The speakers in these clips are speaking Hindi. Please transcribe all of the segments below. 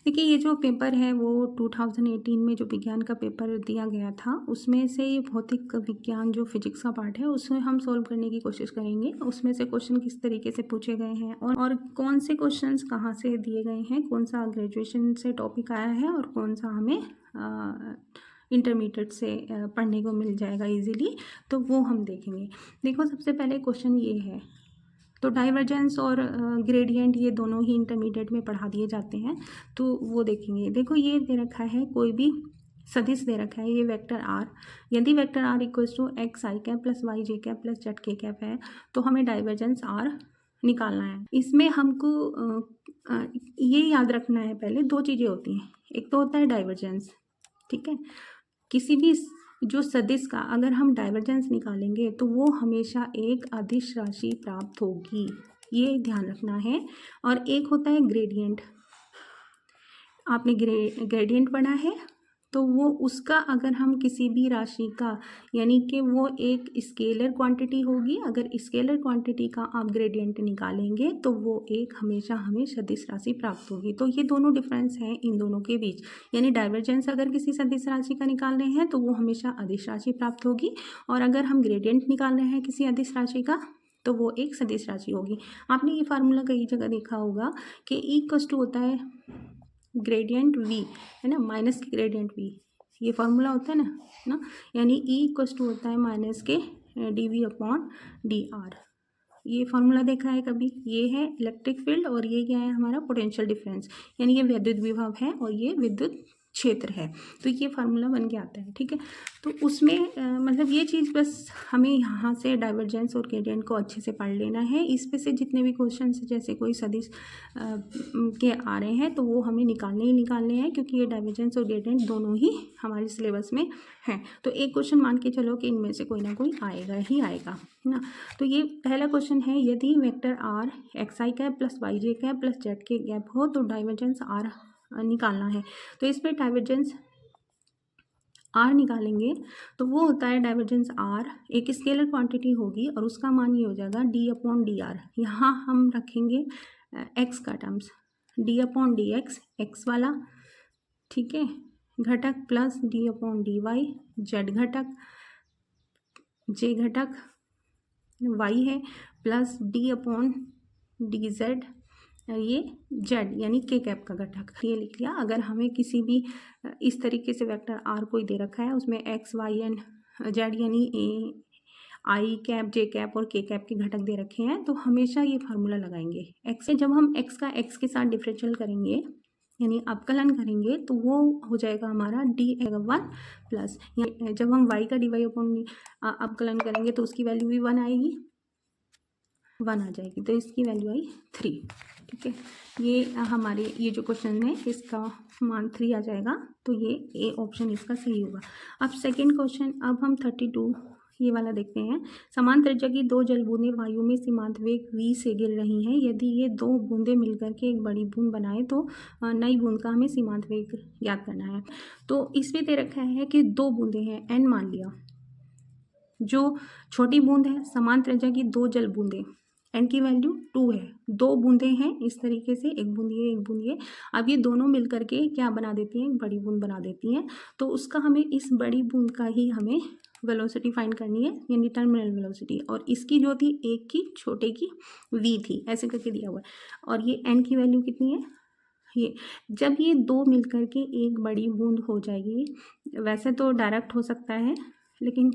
देखिए ये जो पेपर है वो 2018 में जो विज्ञान का पेपर दिया गया था, उसमें से ये भौतिक विज्ञान जो फिजिक्स का पार्ट है उसमें हम सॉल्व करने की कोशिश करेंगे। उसमें से क्वेश्चन किस तरीके से पूछे गए हैं और कौन से क्वेश्चंस कहाँ से दिए गए हैं, कौन सा ग्रेजुएशन से टॉपिक आया है और कौन सा हमें इंटरमीडिएट से पढ़ने को मिल जाएगा इजीली, तो वो हम देखेंगे। देखो सबसे पहले क्वेश्चन ये है, तो डाइवर्जेंस और ग्रेडियंट ये दोनों ही इंटरमीडिएट में पढ़ा दिए जाते हैं, तो वो देखेंगे। देखो ये दे रखा है, कोई भी सदिश दे रखा है, ये वेक्टर आर, यदि vector R equals to X I cap plus Y J cap plus Z K cap है, तो हमें डाइवर्जेंस आर निकालना है। इसमें हमको ये याद रखना है, पहले दो चीज़ें होती हैं, एक तो होता है डाइवर्जेंस, ठीक है। किसी भी जो सदिश का अगर हम डाइवर्जेंस निकालेंगे तो वो हमेशा एक अदिश राशि प्राप्त होगी, ये ध्यान रखना है। और एक होता है ग्रेडियंट, आपने ग्रेडियंट पढ़ा है, तो वो उसका अगर हम किसी भी राशि का, यानी कि वो एक स्केलर क्वांटिटी होगी, अगर स्केलर क्वांटिटी का आप ग्रेडियंट निकालेंगे तो वो एक हमेशा हमें सदिश राशि प्राप्त होगी। तो ये दोनों डिफरेंस हैं इन दोनों के बीच, यानी डाइवर्जेंस अगर किसी सदिश राशि का निकाल रहे हैं तो वो हमेशा अदिश राशि प्राप्त होगी, और अगर हम ग्रेडियंट निकाल रहे हैं किसी अदिश राशि का तो वो एक सदिश राशि होगी। आपने ये फार्मूला कई जगह देखा होगा कि ई इक्वल्स टू होता है ग्रेडियंट वी, है ना, माइनस के ग्रेडियंट वी, ये फार्मूला होता है ना, यानी ई इक्वल्स टू होता है minus K D V upon D R. ये फार्मूला देखा है कभी? ये है इलेक्ट्रिक फील्ड और ये क्या है हमारा पोटेंशियल डिफरेंस, यानी ये विद्युत विभव है और ये विद्युत क्षेत्र है, तो ये फार्मूला बन के आता है, ठीक है। तो उसमें मतलब ये चीज़ बस हमें यहाँ से डाइवर्जेंस और ग्रेडियंट को अच्छे से पढ़ लेना है। इसमें से जितने भी क्वेश्चन जैसे कोई सदिश के आ रहे हैं तो वो हमें निकालने ही निकालने हैं, क्योंकि ये डाइवर्जेंस और ग्रेडियंट दोनों ही हमारे सिलेबस में हैं। तो एक क्वेश्चन मान के चलो कि इनमें से कोई ना कोई आएगा ही आएगा, है ना। तो ये पहला क्वेश्चन है, यदि vector R X I cap plus Y J cap plus Z K cap हो तो डाइवर्जेंस आर निकालना है। तो इसमें डाइवर्जेंस आर निकालेंगे तो वो होता है डाइवर्जेंस आर एक स्केलर क्वांटिटी होगी और उसका मान ये हो जाएगा डी अपॉन डी आर। यहाँ हम रखेंगे एक्स का terms, D upon D X, X वाला, ठीक है, घटक plus D upon D Y, Z घटक, जे घटक वाई है, plus D upon D Z, ये जेड यानी के कैप का घटक, ये लिख लिया। अगर हमें किसी भी इस तरीके से वेक्टर आर कोई दे रखा है, उसमें एक्स वाई एंड जेड यानी ए आई कैप जे कैप और के कैप के घटक दे रखे हैं, तो हमेशा ये फार्मूला लगाएंगे। एक्स से जब हम एक्स का एक्स के साथ डिफरेंशियल करेंगे यानी अवकलन करेंगे तो वो हो जाएगा हमारा डी वन प्लस, जब हम वाई का डी वाई अपॉन अवकलन करेंगे तो उसकी वैल्यू भी 1 आएगी, 1 आ जाएगी, तो इसकी वैल्यू आई 3, ठीक है। ये हमारे ये जो क्वेश्चन है इसका मान 3 आ जाएगा, तो ये ए ऑप्शन इसका सही होगा। अब सेकंड क्वेश्चन, अब हम 32 ये वाला देखते हैं। समान त्रिज्या की दो जल बूंदें वायु में सीमांत वेग v से गिर रही हैं, यदि ये दो बूंदें मिलकर के एक बड़ी बूंद बनाए तो नई बूंद का हमें सीमांत वेग याद करना है। तो इसमें दे रखा है कि दो बूंदें हैं, n मान लिया, जो छोटी बूंद है समान त्रिज्या की दो जल बूंदें, n की वैल्यू 2 है, दो बूंदें हैं इस तरीके से, एक बूंद ये एक बूंद ये, अब ये दोनों मिलकर के क्या बना देती हैं, एक बड़ी बूंद बना देती हैं। तो उसका हमें इस बड़ी बूंद का ही हमें वेलोसिटी फाइंड करनी है, यानी टर्मिनल वेलोसिटी, और इसकी जो थी एक की छोटे की v थी, ऐसे करके दिया हुआ है, और ये n की वैल्यू कितनी है, ये जब ये दो मिलकर के एक बड़ी बूंद हो जाएगी, वैसे तो डायरेक्ट हो सकता है लेकिन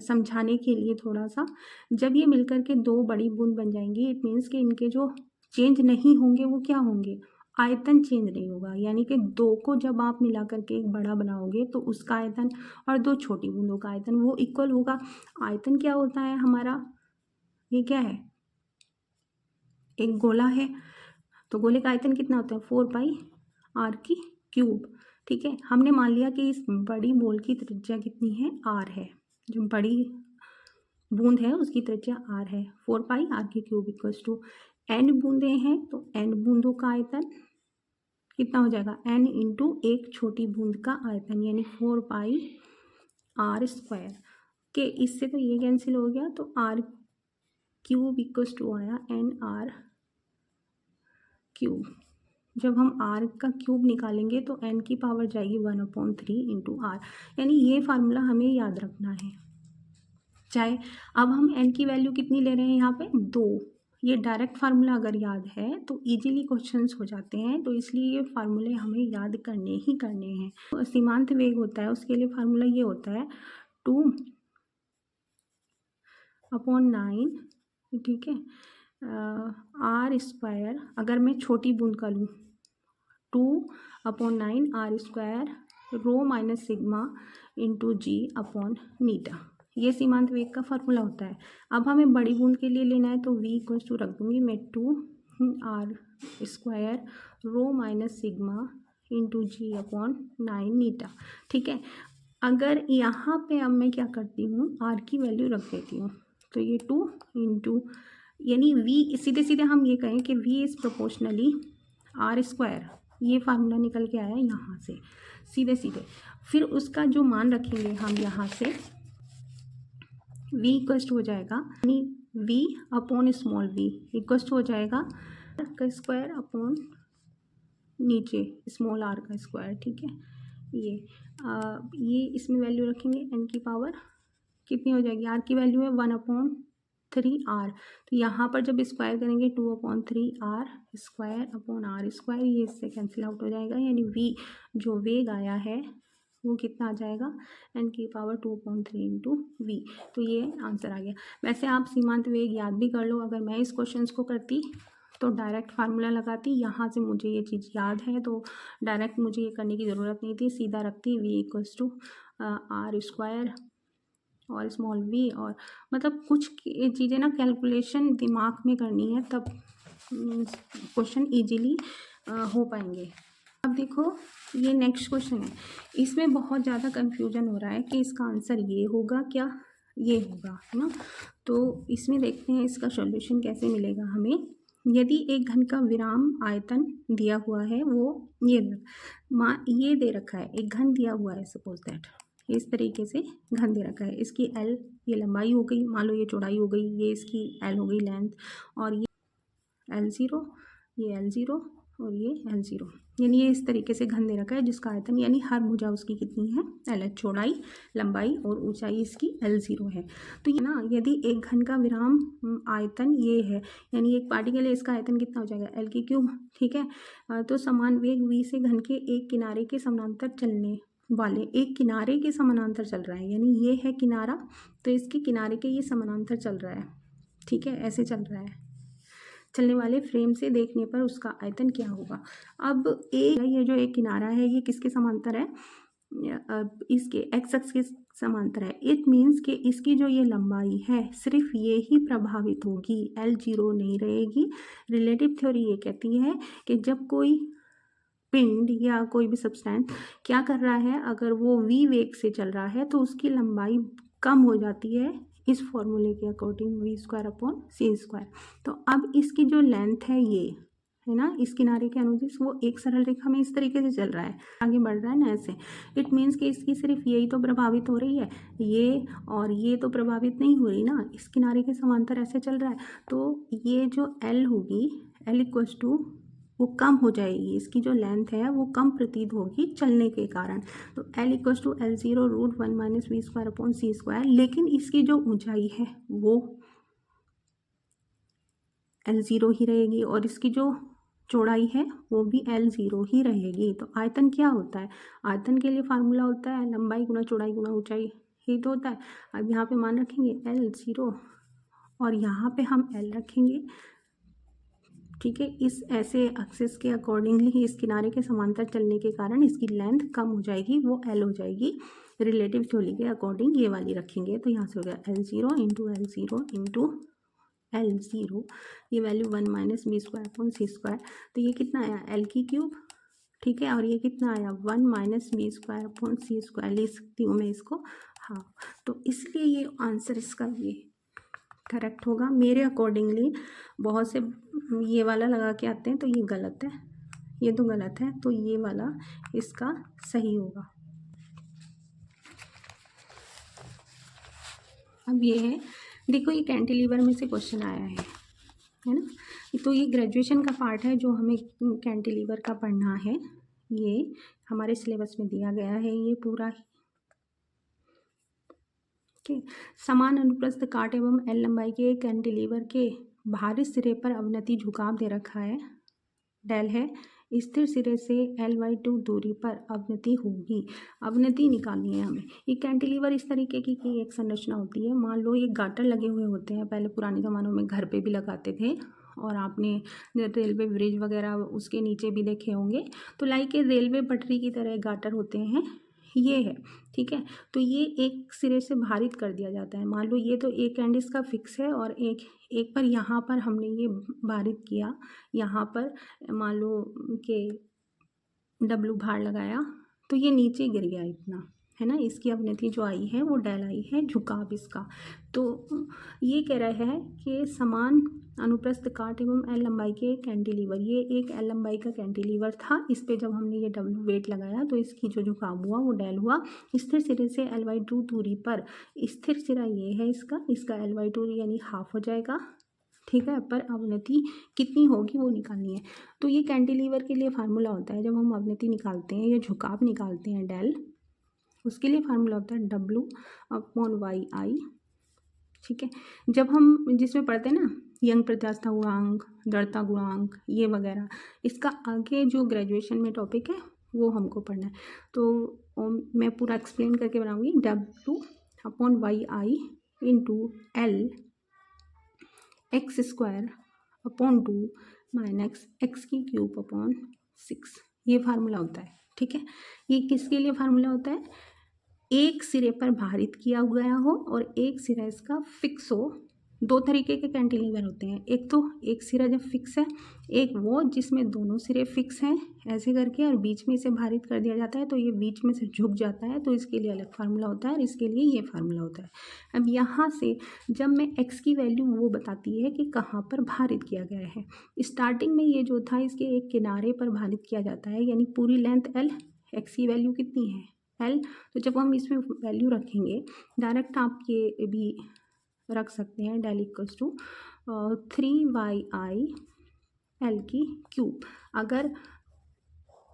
समझाने के लिए थोड़ा सा, जब ये मिलकर के दो बड़ी बूंद बन जाएंगी इट मीन्स कि इनके जो चेंज नहीं होंगे वो क्या होंगे, आयतन चेंज नहीं होगा, यानी कि दो को जब आप मिला करके एक बड़ा बनाओगे तो उसका आयतन और दो छोटी बूंदों का आयतन वो इक्वल होगा। आयतन क्या होता है हमारा, ये क्या है, एक गोला है, तो गोले का आयतन कितना होता है 4 पाई आर की क्यूब, ठीक है। हमने मान लिया कि इस बड़ी बॉल की त्रिज्या कितनी है, आर है, जो बड़ी बूंद है उसकी त्रिज्या आर है, 4 पाई आर की क्यूब इक्वल्स टू n बूंदें हैं तो n बूंदों का आयतन कितना हो जाएगा, n इंटू एक छोटी बूंद का आयतन, यानी 4 पाई आर स्क्वायर के, इससे तो ये कैंसिल हो गया, तो आर क्यूब इक्वल्स टू आया n आर क्यूब, जब हम आर का क्यूब निकालेंगे तो एन की पावर जाएगी 1/3 इंटू आर, यानी ये फार्मूला हमें याद रखना है। चाहे अब हम एन की वैल्यू कितनी ले रहे हैं यहाँ पे 2, ये डायरेक्ट फार्मूला अगर याद है तो इजीली क्वेश्चंस हो जाते हैं, तो इसलिए ये फार्मूले हमें याद करने ही करने हैं। तो सीमांत वेग होता है उसके लिए फार्मूला ये होता है 2/9, ठीक है, आर स्क्वायर, अगर मैं छोटी बूंद का लूँ 2/9 R square rho minus sigma into जी अपॉन मीटा, ये सीमांत वेग का फार्मूला होता है। अब हमें बड़ी बूंद के लिए लेना है तो v इक्वल्स टू रख दूंगी मैं 2 R square rho minus sigma into जी अपॉन 9 मीटा, ठीक है। अगर यहाँ पे अब मैं क्या करती हूँ, आर की वैल्यू रख देती हूँ, तो ये 2 इंटू, यानी v सीधे सीधे हम ये कहें कि v is proportionally R square, ये फार्मूला निकल के आया यहाँ से सीधे सीधे। फिर उसका जो मान रखेंगे हम यहाँ से v इक्वस्ट हो जाएगा, यानी v अपॉन स्मॉल v इक्वस्ट हो जाएगा का स्क्वायर अपॉन नीचे स्मॉल r का स्क्वायर, ठीक है। ये इसमें वैल्यू रखेंगे n की पावर कितनी हो जाएगी, r की वैल्यू है 1/3r, तो यहाँ पर जब स्क्वायर करेंगे 2/3r square upon r square, ये इससे कैंसिल आउट हो जाएगा, यानी v जो वेग आया है वो कितना आ जाएगा n की पावर 2/3 इंटू वी, तो ये आंसर आ गया। वैसे आप सीमांत वेग याद भी कर लो, अगर मैं इस क्वेश्चन को करती तो डायरेक्ट फार्मूला लगाती, यहाँ से मुझे ये चीज़ याद है तो डायरेक्ट मुझे ये करने की ज़रूरत नहीं थी, सीधा रखती v equals to R square और स्मॉल v, और मतलब कुछ चीज़ें ना कैलकुलेशन दिमाग में करनी है तब क्वेश्चन ईजीली हो पाएंगे। अब देखो ये नेक्स्ट क्वेश्चन है, इसमें बहुत ज़्यादा कन्फ्यूजन हो रहा है कि इसका आंसर ये होगा क्या ये होगा, है ना। तो इसमें देखते हैं इसका सॉल्यूशन कैसे मिलेगा हमें। यदि एक घन का विराम आयतन दिया हुआ है, वो ये दे रखा है, एक घन दिया हुआ है, सपोज दैट इस तरीके से घन दे रखा है, इसकी एल ये लंबाई हो गई, मान लो ये चौड़ाई हो गई, ये इसकी एल हो गई लेंथ, और ये L0, ये L0 और ये L0, यानी ये इस तरीके से घन दे रखा है जिसका आयतन, यानी हर भुजा उसकी कितनी है LH, चौड़ाई लंबाई और ऊंचाई इसकी L0 है। तो ये ना यदि एक घन का विराम आयतन ये है, यानी एक पार्टिकल है, इसका आयतन कितना हो जाएगा L की क्यूब, ठीक है। तो समान वेग v से घन के एक किनारे के समानांतर चलने वाले, एक किनारे के समानांतर चल रहा है, यानी ये है किनारा, तो इसके किनारे के ये समानांतर चल रहा है, ठीक है, ऐसे चल रहा है, चलने वाले फ्रेम से देखने पर उसका आयतन क्या होगा। अब ये जो एक किनारा है ये किसके समांतर है, इसके एक्स अक्ष के समांतर है। इट मीन्स कि इसकी जो ये लंबाई है सिर्फ ये ही प्रभावित होगी, L0 नहीं रहेगी। रिलेटिव थ्योरी ये कहती है कि जब कोई पिंड या कोई भी सब्सटेंस क्या कर रहा है, अगर वो v वेग से चल रहा है तो उसकी लंबाई कम हो जाती है इस फॉर्मूले के according, v square upon C square. तो अब इसकी जो लेंथ है ये है ना, इस किनारे के अनुदिश वो एक सरल रेखा में इस तरीके से चल रहा है, आगे बढ़ रहा है ना ऐसे। इट मीन्स कि इसकी सिर्फ यही तो प्रभावित हो रही है, ये और ये तो प्रभावित नहीं हो रही ना, इस किनारे के समांतर ऐसे चल रहा है, तो ये जो L होगी, L इक्वल्स टू वो कम हो जाएगी, इसकी जो लेंथ है वो कम प्रतीत होगी चलने के कारण। तो L equals to L0 √1 minus V square upon C square, लेकिन इसकी जो ऊंचाई है वो L0 ही रहेगी और इसकी जो चौड़ाई है वो भी L0 ही रहेगी। तो आयतन क्या होता है, आयतन के लिए फार्मूला होता है लंबाई गुना चौड़ाई गुना ऊंचाई, ही तो होता है। अब यहाँ पे मान रखेंगे L0 और यहाँ पे हम L रखेंगे, ठीक है। इस ऐसे एक्सिस के अकॉर्डिंगली ही इस किनारे के समांतर चलने के कारण इसकी लेंथ कम हो जाएगी, वो L हो जाएगी। रिलेटिव थ्योरी के अकॉर्डिंग ये वाली रखेंगे, तो यहाँ से हो गया L0 into L0 into L0, ये value 1 minus V square upon C square, तो ये कितना आया L की क्यूब, ठीक है, और ये कितना आया 1 minus V square upon C square, ले सकती हूँ मैं इसको, हाँ। तो इसलिए ये आंसर इसका ये करेक्ट होगा मेरे अकॉर्डिंगली। बहुत से ये वाला लगा के आते हैं तो ये गलत है, ये तो गलत है, तो ये वाला इसका सही होगा। अब ये है, देखो ये कैंटिलीवर में से क्वेश्चन आया है, है ना। तो ये ग्रेजुएशन का पार्ट है जो हमें कैंटिलीवर का पढ़ना है, ये हमारे सिलेबस में दिया गया है ये पूरा। ठीक, समान अनुप्रस्थ काट एवं एल लंबाई के कैंटिलीवर के बाहरी सिरे पर अवनति झुकाव दे रखा है, डेल है। स्थिर सिरे से L/2 दूरी पर अवनति होगी। अवनति निकालनी है हमें। ये कैंटिलीवर इस तरीके की एक संरचना होती है। मान लो ये गाटर लगे हुए होते हैं, पहले पुराने ज़मानों में घर पे भी लगाते थे, और आपने रेलवे ब्रिज वगैरह उसके नीचे भी देखे होंगे। तो लाइक ये रेलवे पटरी की तरह गाटर होते हैं, ये है। ठीक है, तो ये एक सिरे से भारित कर दिया जाता है। मान लो ये तो एक एंड इसका फिक्स है, और एक पर यहाँ पर हमने ये भारित किया, यहाँ पर मान लो कि डब्लू भार लगाया, तो ये नीचे गिर गया इतना, है ना। इसकी अवनति जो आई है वो डेल आई है, झुकाव इसका। तो ये कह रहा है कि समान अनुप्रस्थ काट एवं एल लंबाई के कैंटिलीवर, ये एक एल लंबाई का कैंटिलीवर था, इस पे जब हमने ये डब्लू वेट लगाया तो इसकी जो झुकाव हुआ वो डेल हुआ। स्थिर सिरे से L/2 दूरी पर, स्थिर सिरा ये है इसका L/2 यानी हाफ हो जाएगा। ठीक है, पर अवनति कितनी होगी वो निकालनी है। तो ये कैंटिलीवर के लिए फार्मूला होता है, जब हम अवनति निकालते हैं या झुकाव निकालते हैं डेल, उसके लिए फार्मूला होता है W/YI। ठीक है, जब हम जिसमें पढ़ते हैं ना यंग प्रत्यास्था गुणांक, जड़ता गुणांक, ये वगैरह, इसका आगे जो ग्रेजुएशन में टॉपिक है वो हमको पढ़ना है। तो मैं पूरा एक्सप्लेन करके बनाऊंगी। W/YI into L x²/2 minus x³/6, ये फार्मूला होता है। ठीक है, ये किसके लिए फार्मूला होता है? एक सिरे पर भारित किया गया हो और एक सिरा इसका फिक्स हो। दो तरीके के कैंटिलीवर होते हैं, एक तो एक सिरा जब फिक्स है, एक वो जिसमें दोनों सिरे फिक्स हैं ऐसे करके, और बीच में इसे भारित कर दिया जाता है तो ये बीच में से झुक जाता है, तो इसके लिए अलग फार्मूला होता है और इसके लिए ये फार्मूला होता है। अब यहाँ से जब मैं x की वैल्यू, वो बताती है कि कहाँ पर भारित किया गया है। स्टार्टिंग में ये जो था इसके एक किनारे पर भारित किया जाता है, यानी पूरी लेंथ L, x की वैल्यू कितनी है L। तो जब हम इसमें वैल्यू रखेंगे, डायरेक्ट आप ये भी रख सकते हैं, del equals to 3YI L³। अगर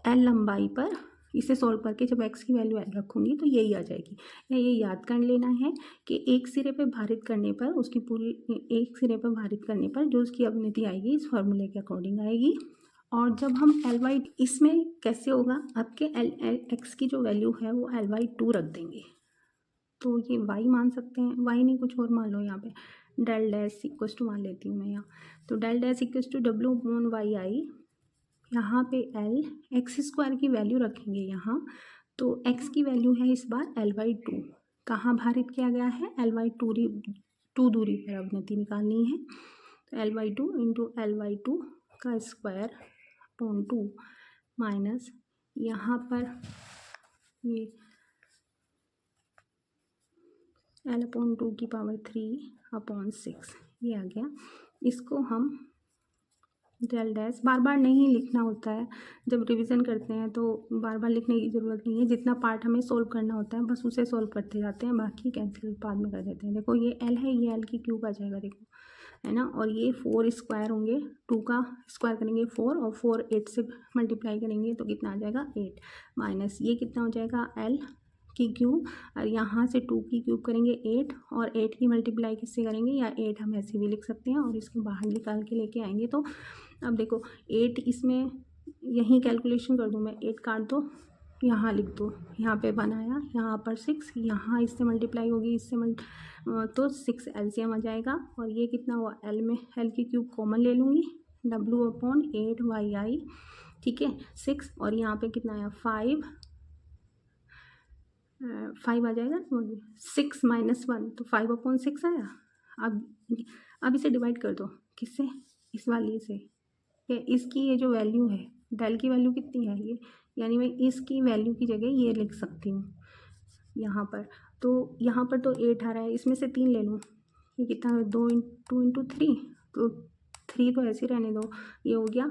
L लंबाई पर इसे सॉल्व करके जब x की वैल्यू L रखूँगी तो यही आ जाएगी। या ये याद कर लेना है कि एक सिरे पे भारित करने पर उसकी पूरी, एक सिरे पर भारित करने पर जो उसकी अवनति आएगी इस फॉर्मूले के अकॉर्डिंग आएगी। और जब हम L/, इसमें कैसे होगा, आपके x की जो वैल्यू है वो L/2 रख देंगे, तो ये y मान सकते हैं, y नहीं कुछ और मान लो। यहाँ पे डेल डैश इक्वल्स टू मान लेती हूँ मैं यहाँ, तो del dash equals to W/YI, यहाँ पे L x² की वैल्यू रखेंगे यहाँ, तो x की वैल्यू है इस बार L/2, कहाँ भारित किया गया है L/2 दूरी पर अवनति निकालनी है, तो L/2 इंटू L/2 का स्क्वायर/2 माइनस यहाँ पर ये L/2 की पावर 3/6 ये आ गया। इसको हम डेल डैश, बार बार नहीं लिखना होता है, जब रिवीजन करते हैं तो बार बार लिखने की ज़रूरत नहीं है। जितना पार्ट हमें सोल्व करना होता है बस उसे सोल्व करते जाते हैं, बाकी कैंसिल बाद में कर देते हैं। देखो ये L है, ये L³ आ जाएगा, देखो है ना। और ये 4 स्क्वायर होंगे, 2 का स्क्वायर करेंगे 4, और 4 8 से मल्टीप्लाई करेंगे तो कितना आ जाएगा 8, माइनस ये कितना हो जाएगा L³ और यहाँ से 2 की क्यूब करेंगे 8, और 8 की मल्टीप्लाई किससे करेंगे, या 8 हम ऐसे भी लिख सकते हैं और इसको बाहर निकाल के लेके आएंगे। तो अब देखो 8 इसमें यहीं कैलकुलेशन कर दूँ मैं, 8 काट दो, यहाँ लिख दो, यहाँ पे 1 आया, यहाँ पर 6, यहाँ इससे मल्टीप्लाई होगी, इससे तो 6 एलसीएम आ जाएगा। और ये कितना हुआ, L में L³ कॉमन ले लूँगी, W/8YI, ठीक है 6, और यहाँ पे कितना आया 5 आ जाएगा, 6 माइनस 1 तो 5/6 आया। अब इसे डिवाइड कर दो, किससे, इस वाली से, ये इसकी ये जो वैल्यू है डेल की वैल्यू कितनी है ये, यानी मैं इसकी वैल्यू की जगह ये लिख सकती हूँ यहाँ पर। तो यहाँ पर तो 8 आ रहा है, इसमें से 3 ले लूँ, ये कितना है 2 इंटू 3, तो 3 तो ऐसे ही रहने दो, ये हो गया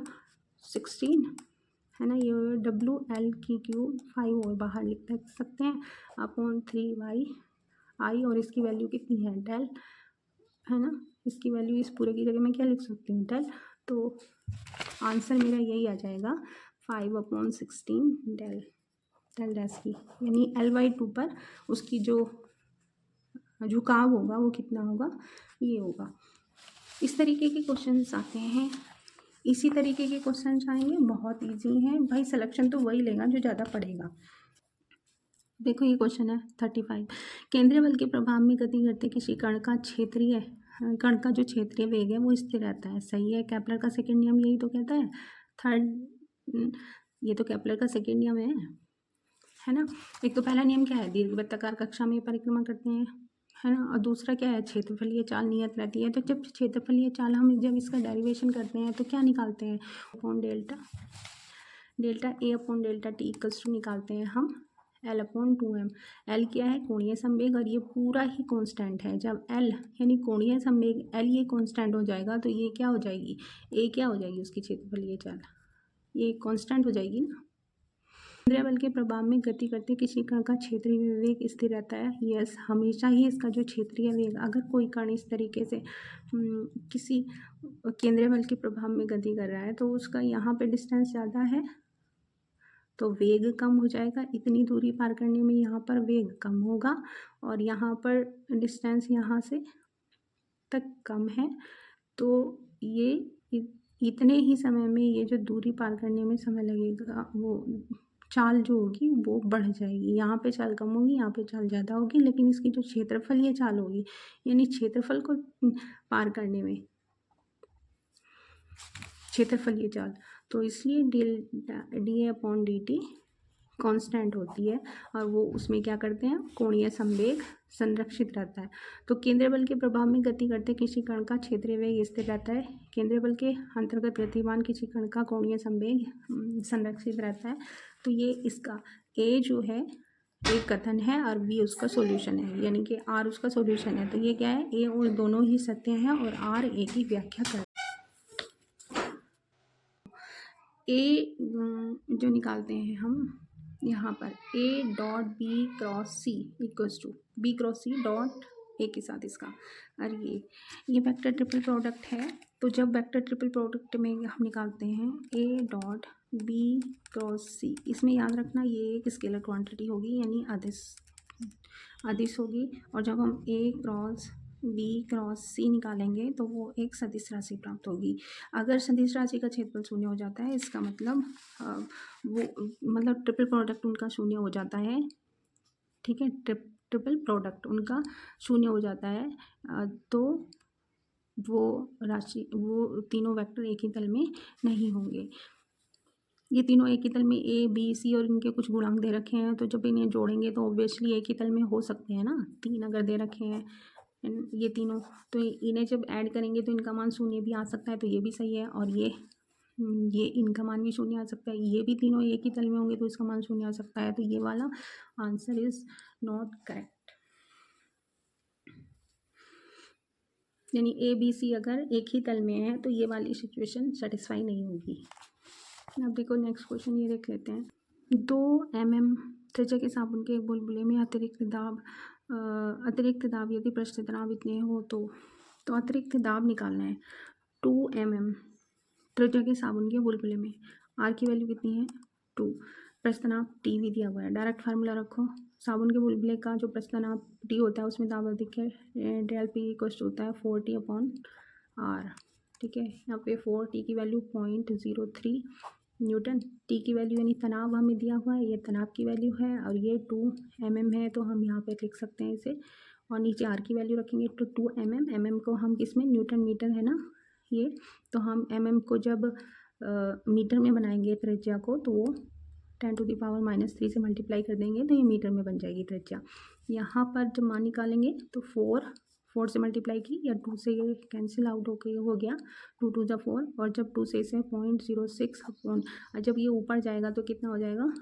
16, है ना। ये WL³ 5 और बाहर लिख सकते हैं, अपॉन 3YI, और इसकी वैल्यू कितनी है डेल है ना। इसकी वैल्यू इस पूरे की जगह मैं क्या लिख सकती हूँ, डेल। तो आंसर मेरा यही आ जाएगा 5/16 डेल डेल डैश की, यानी L/2 पर उसकी जो झुकाव होगा वो कितना होगा, ये होगा। इस तरीके के क्वेश्चंस आते हैं। इसी तरीके के क्वेश्चंस आएंगे, बहुत इजी हैं भाई, सिलेक्शन तो वही लेगा जो ज़्यादा पढ़ेगा। देखो ये क्वेश्चन है 35। केंद्रीय बल के प्रभाव में गति करते किसी कण का जो क्षेत्रीय वेग है वो स्थिर रहता है। सही है, केपलर का सेकंड नियम यही तो कहता है। ये तो केपलर का सेकंड नियम है ना। एक तो पहला नियम क्या है, दीर्घवृत्ताकार कक्षा में परिक्रमा करते हैं, है ना। और दूसरा क्या है, क्षेत्रफलीय चाल नियत रहती है। तो जब क्षेत्रफलीय चाल हम जब इसका डेरिवेशन करते हैं तो क्या निकालते हैं, upon delta A upon delta T equals to निकालते हैं हम L/2m। L क्या है, कोणीय संवेग, और ये पूरा ही कांस्टेंट है। जब L यानी कोणीय संवेग L ये कांस्टेंट हो जाएगा तो ये क्या हो जाएगी, A क्या हो जाएगी उसकी क्षेत्रफलीय चाल, ये कांस्टेंट हो जाएगी ना। केंद्रीय बल के प्रभाव में गति करते किसी कण का क्षेत्रीय वेग स्थिर रहता है। यस, हमेशा ही इसका जो क्षेत्रीय वेग, अगर कोई कण इस तरीके से किसी केंद्रीय बल के प्रभाव में गति कर रहा है तो उसका यहाँ पे डिस्टेंस ज़्यादा है तो वेग कम हो जाएगा। इतनी दूरी पार करने में यहाँ पर वेग कम होगा, और यहाँ पर डिस्टेंस यहाँ से तक कम है तो ये इतने ही समय में ये जो दूरी पार करने में समय लगेगा वो चाल जो होगी वो बढ़ जाएगी। यहाँ पे चाल कम होगी, यहाँ पे चाल ज़्यादा होगी, लेकिन इसकी जो क्षेत्रफलीय चाल होगी यानी क्षेत्रफल को पार करने में क्षेत्रफलीय चाल, तो इसलिए dA/dt कांस्टेंट होती है, और वो उसमें क्या करते हैं, कोणीय संवेग संरक्षित रहता है। तो केंद्रीय बल के प्रभाव में गति करते किसी कण का क्षेत्रीय वेग स्थिर रहता है। केंद्रीय बल के अंतर्गत गतिमान किसी कण का कोणीय संवेग संरक्षित रहता है। तो ये इसका A जो है एक कथन है और B उसका सॉल्यूशन है, यानी कि R उसका सॉल्यूशन है। तो ये क्या है, A और दोनों ही सत्य हैं और R A की व्याख्या कर A जो निकालते हैं हम यहाँ पर A.B×C equals to B×C dot A के साथ इसका, और ये वेक्टर ट्रिपल प्रोडक्ट है। तो जब वेक्टर ट्रिपल प्रोडक्ट में हम निकालते हैं A.B×C, इसमें याद रखना ये एक स्केलर क्वांटिटी होगी यानी अदिश होगी, और जब हम A×B×C निकालेंगे तो वो एक सदिश राशि प्राप्त होगी। अगर सदिश राशि का क्षेत्रफल शून्य हो जाता है, इसका मतलब ट्रिपल प्रोडक्ट उनका शून्य हो जाता है, ठीक है। ट्रिपल प्रोडक्ट उनका शून्य हो जाता है, तो वो तीनों वेक्टर एक ही तल में नहीं होंगे। ये तीनों एक ही तल में A, B, C और इनके कुछ गुणांक दे रखे हैं, तो जब इन्हें जोड़ेंगे तो ऑब्वियसली एक ही तल में हो सकते हैं ना। 3 अगर दे रखे हैं ये तीनों, तो इन्हें जब ऐड करेंगे तो इनका मान शून्य भी आ सकता है, तो ये भी सही है। और ये इनका मान भी शून्य आ सकता है, ये भी तीनों एक ही तल में होंगे तो इसका मान शून्य आ सकता है। तो ये वाला आंसर इज नॉट करेक्ट, यानी A, B, C अगर एक ही तल में है तो ये वाली सिचुएशन सेटिस्फाई नहीं होगी। अब देखो नेक्स्ट क्वेश्चन ये देख लेते हैं। 2 mm त्रिज्या के साबुन के एक बुलबुले में अतिरिक्त दाब यदि पृष्ठ तनाव इतने हो तो अतिरिक्त दाब निकालना है। 2 mm त्रिज्या के साबुन के बुलबुले में R की वैल्यू कितनी है, 2, पृष्ठ तनाव T भी दिया हुआ है। डायरेक्ट फार्मूला रखो, साबुन के बुलबुले का जो पृष्ठ तनाव T होता है उसमें दाब अधिक है, डेल P इक्वल्स होता है 4T/R, ठीक है। यहाँ पे 4T की वैल्यू 0.03 न्यूटन, T की वैल्यू यानी तनाव हमें दिया हुआ है, ये तनाव की वैल्यू है, और ये 2 mm है तो हम यहाँ पे लिख सकते हैं इसे, और नीचे R की वैल्यू रखेंगे तो 2 mm को हम किस में, न्यूटन मीटर है ना ये, तो हम mm को जब मीटर में बनाएंगे त्रिज्या को तो वो 10⁻³ से मल्टीप्लाई कर देंगे तो ये मीटर में बन जाएगी त्रिज्या। यहाँ पर जब मान निकालेंगे तो 4 से मल्टीप्लाई की, या 2 से ये कैंसिल आउट हो गया, 2 2 जा 4, और जब 2 से इसे 0.06 अपॉन, जब ये ऊपर जाएगा तो कितना हो जाएगा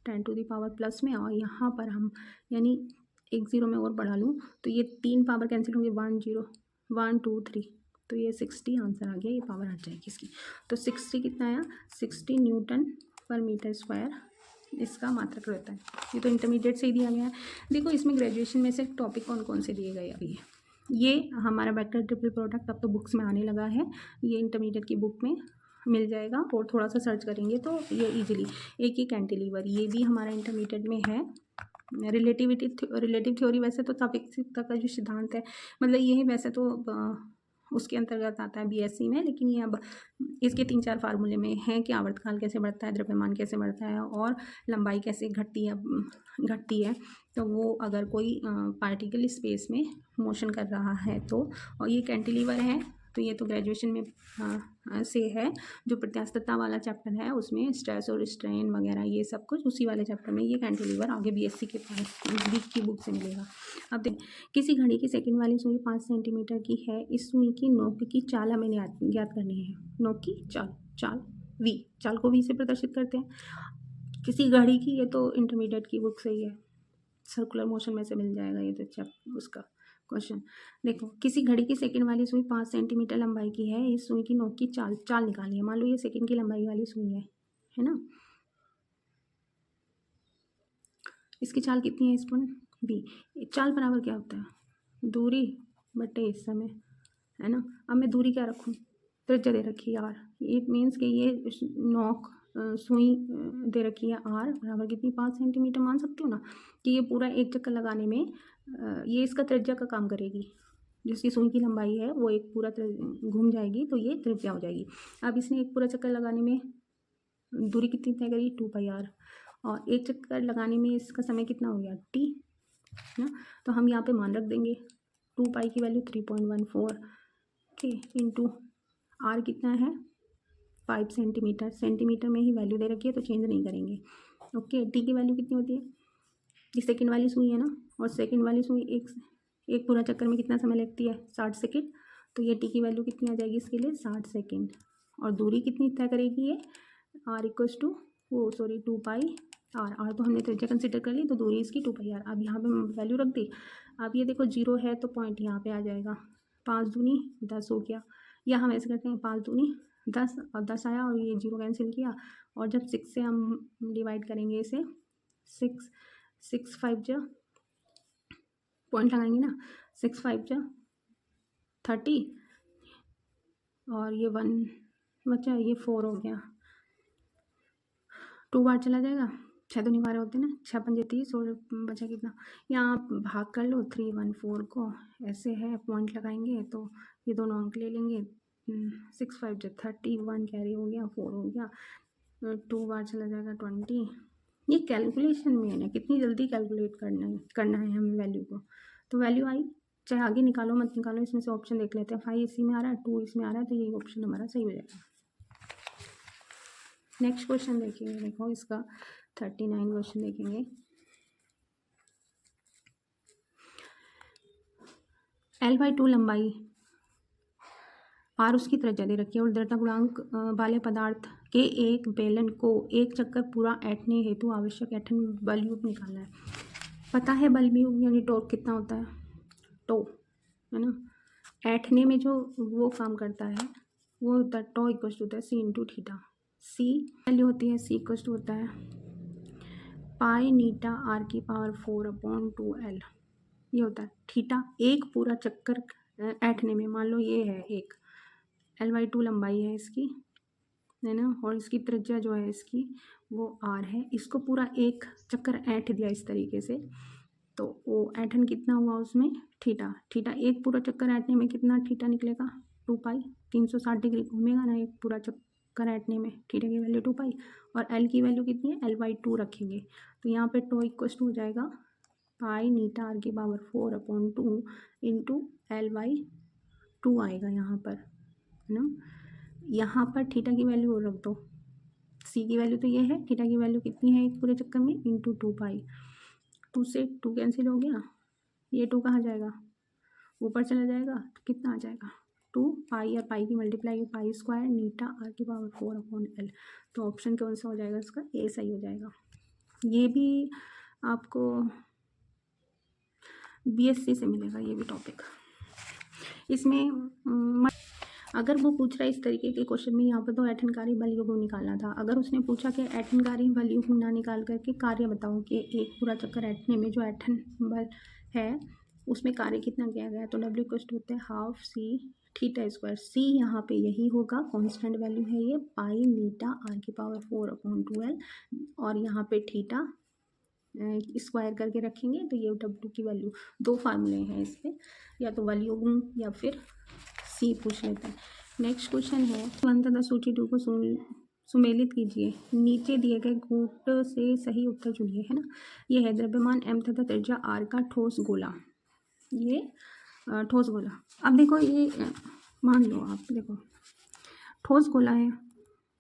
10⁻+ में, और यहाँ पर हम यानी एक 0 में और बढ़ा लूँ तो ये 3 पावर कैंसिल होंगे, 1 0 1 2 3, तो ये 60 आंसर आ गया, ये पावर हट जाएगी इसकी। तो 60 कितना आया, 60 Nm/m² इसका मात्रक रहता है। ये तो इंटरमीडिएट से ही दिया गया है। देखो इसमें ग्रेजुएशन में से टॉपिक कौन कौन से दिए गए अभी, ये हमारा वेक्टर ट्रिपल प्रोडक्ट अब तो बुक्स में आने लगा है, ये इंटरमीडिएट की बुक में मिल जाएगा और थोड़ा सा सर्च करेंगे तो ये इजीली। एक ही कैंटिलीवर, ये भी हमारा इंटरमीडिएट में है। रिलेटिव थ्योरी वैसे तो सापेक्षिकता का जो सिद्धांत है, मतलब ये वैसे तो उसके अंतर्गत आता है बीएससी में, लेकिन ये अब इसके 3-4 फार्मूले में है कि आवर्तकाल कैसे बढ़ता है, द्रव्यमान कैसे बढ़ता है और लंबाई कैसे घटती है। तो वो अगर कोई पार्टिकल स्पेस में मोशन कर रहा है तो, और ये कैंटिलीवर है तो ये तो ग्रेजुएशन में से है, जो प्रत्यास्थता वाला चैप्टर है उसमें स्ट्रेस और स्ट्रेन वगैरह ये सब कुछ उसी वाले चैप्टर में ये कैंटिलीवर आगे बीएससी के बीच की बुक से मिलेगा। अब देख, किसी घड़ी की सेकंड वाली सुई 5 सेंटीमीटर की है, इस सुई की नोक की चाल हमें ज्ञात करनी है। नोक की चाल वी, चाल को वी से प्रदर्शित करते हैं किसी घड़ी की, ये तो इंटरमीडिएट की बुक से ही है, सर्कुलर मोशन में से मिल जाएगा ये तो उसका क्वेश्चन। देखो, किसी घड़ी की सेकंड वाली सुई 5 सेंटीमीटर लंबाई की है, इस सुई की नोक की चाल निकालिए। मान लो ये सेकंड की लंबाई वाली सुई है ना, इसकी चाल कितनी है इस पर बी। चाल बराबर क्या होता है, दूरी बटे इस समय, है ना। अब मैं दूरी क्या रखूँ, त्रिज्या दे रखी है आर, इट मीन्स कि ये नोक सुई दे रखी है आर बराबर कितनी 5 सेंटीमीटर। मान सकते हो ना कि ये पूरा एक चक्कर लगाने में ये इसका त्रिज्या का काम करेगी, जिसकी सुई की लंबाई है वो एक पूरा घूम जाएगी तो ये त्रिज्या हो जाएगी। अब इसने एक पूरा चक्कर लगाने में दूरी कितनी तय करी 2πr, और एक चक्कर लगाने में इसका समय कितना हो गया t ना। तो हम यहाँ पे मान रख देंगे 2π की वैल्यू 3.14 के इंटू आर कितना है 5 सेंटीमीटर, सेंटीमीटर में ही वैल्यू दे रखी है तो चेंज नहीं करेंगे। ओके, टी की वैल्यू कितनी होती है, ये सेकंड वाली सुई है ना, और सेकंड वाली सुई एक पूरा चक्कर में कितना समय लगती है 60 सेकंड, तो ये टी की वैल्यू कितनी आ जाएगी इसके लिए 60 सेकंड। और दूरी कितनी तय करेगी ये R equals to 2πr, are तो हमने त्रिज्या कंसिडर कर ली तो दूरी इसकी 2πr। अब यहाँ पे वैल्यू रख दी। अब ये देखो 0 है तो पॉइंट यहाँ पे आ जाएगा, 5 दूनी 10 हो गया, या हम ऐसे करते हैं 5 दूनी 10 और 10 आया और ये 0 कैंसिल किया, और जब 6 से हम डिवाइड करेंगे इसे 6 5 जा पॉइंट लगाएंगे ना, 6 5 जा 30 और ये 1 बचा, ये 4 हो गया, 2 बार चला जाएगा, 6 दूनी 12 होते हैं ना, 6 पंजे 30 और बचा कितना, यहाँ आप भाग कर लो 314 को, ऐसे है पॉइंट लगाएंगे तो ये दोनों अंक ले लेंगे, 6 5 जा 30, 1 कैरी हो गया, 4 हो गया, 2 बार चला जाएगा 20। ये कैलकुलेशन में है ना, कितनी जल्दी कैलकुलेट करना है हमें वैल्यू को। तो वैल्यू आई, चाहे आगे निकालो मत निकालो, इसमें से ऑप्शन देख लेते हैं। 5 इसी में आ रहा है, 2 इसमें आ रहा है, तो ये ऑप्शन हमारा सही हो जाएगा। नेक्स्ट क्वेश्चन देखेंगे, देखो इसका 39 क्वेश्चन देखेंगे। L/2 लंबाई आर उसकी त्रिज्या दे रखी है और दृढ़ता गुणांक वाले पदार्थ के एक बेलन को एक चक्कर पूरा ऐंठने हेतु आवश्यक ऐंठन बलयुग निकालना है। पता है बलयुग यानी टॉर्क कितना होता है, टो है ना, ऐंठने में जो वो काम करता है वो होता है टो इक्वल टू होता है सी इंटू थीटा। सी वैल्यू होती है, सी इक्वल टू होता है पाई नीटा आर की पावर 4/2l, ये होता है थीटा। एक पूरा चक्कर ऐंठने में, मान लो ये है एक L/2 लंबाई है इसकी, है ना, और इसकी त्रिज्या जो है इसकी वो r है, इसको पूरा एक चक्कर ऐंठ दिया इस तरीके से, तो वो ऐंठन कितना हुआ उसमें थीटा। एक पूरा चक्कर ऐंठने में कितना थीटा निकलेगा 2π, 360 डिग्री घूमेगा ना एक पूरा चक्कर ऐंठने में, थीटा की वैल्यू 2π, और L की वैल्यू कितनी है L/2 रखेंगे, तो यहाँ पे टो इक्वल टू हो जाएगा पाई नीटा आर की पावर 4/2 इंटू L/2 आएगा यहाँ पर, है ना। यहाँ पर थीटा की वैल्यू और रख दो, सी की वैल्यू तो ये है, थीटा की वैल्यू कितनी है एक पूरे चक्कर में इंटू 2π, 2 से 2 कैंसिल हो गया, ये 2 कहाँ जाएगा ऊपर चला जाएगा, तो कितना आ जाएगा 2π, और पाई की मल्टीप्लाई पाई स्क्वायर नीटा आर की पावर 4/L, तो ऑप्शन कौन सा हो जाएगा इसका, ए सही हो जाएगा। ये भी आपको बीएससी से मिलेगा ये भी टॉपिक। इसमें अगर वो पूछ रहा है इस तरीके के क्वेश्चन में, यहाँ पर तो ऐंठनकारी बलयुग निकालना था, अगर उसने पूछा कि ऐंठनकारी बलयुग ना निकाल करके कार्य बताओ कि एक पूरा चक्कर ऐंठने में जो ऐंठन बल है उसमें कार्य कितना किया गया, तो W इक्वल टू होता है हाफ सी थीटा स्क्वायर। सी यहाँ पे यही होगा, कांस्टेंट वैल्यू है ये, पाई मीटा आर की पावर 4/12, और यहाँ पे थीटा स्क्वायर करके रखेंगे तो ये W की वैल्यू। दो फार्मूले हैं इस पे, या तो वॉल्यूम या फिर सी पूछ लेते हैं। नेक्स्ट क्वेश्चन है, 1 तथा सूची 2 को सुमेलित कीजिए, नीचे दिए गए गुट से सही उत्तर चुनिए, है ना। ये है द्रव्यमान m तथा त्रिज्या r का ठोस गोला, ये ठोस गोला। अब देखो ये मान लो आप देखो ठोस गोला है,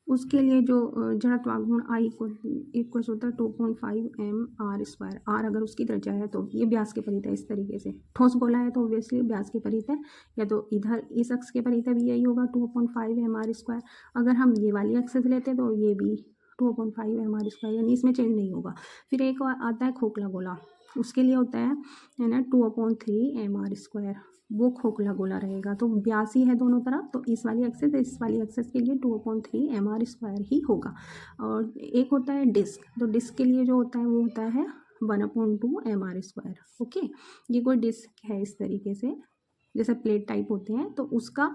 उसके लिए जो जड़त्वाघूर्ण गुण आई को इक्वल होता है 2.5 m/² r अगर उसकी त्रिज्या है तो ये व्यास के परित है। इस तरीके से ठोस गोला है तो ऑब्वियसली व्यास के परित है, या तो इधर इस अक्ष के परित भी यही होगा 2.5 m/²। अगर हम ये वाली एक्सेस लेते तो ये भी 2.5 m/², यानी इसमें चेंज नहीं होगा। फिर एक और आता है खोखला गोला, उसके लिए होता है ना 2/3 m/², वो खोखला गोला रहेगा। तो व्यास ही है दोनों तरफ, तो इस वाली एक्सेस के लिए 2/3 m/² ही होगा। और एक होता है डिस्क, तो डिस्क के लिए जो होता है वो होता है 1/2 m/²। ओके, ये कोई डिस्क है इस तरीके से, जैसे प्लेट टाइप होते हैं, तो उसका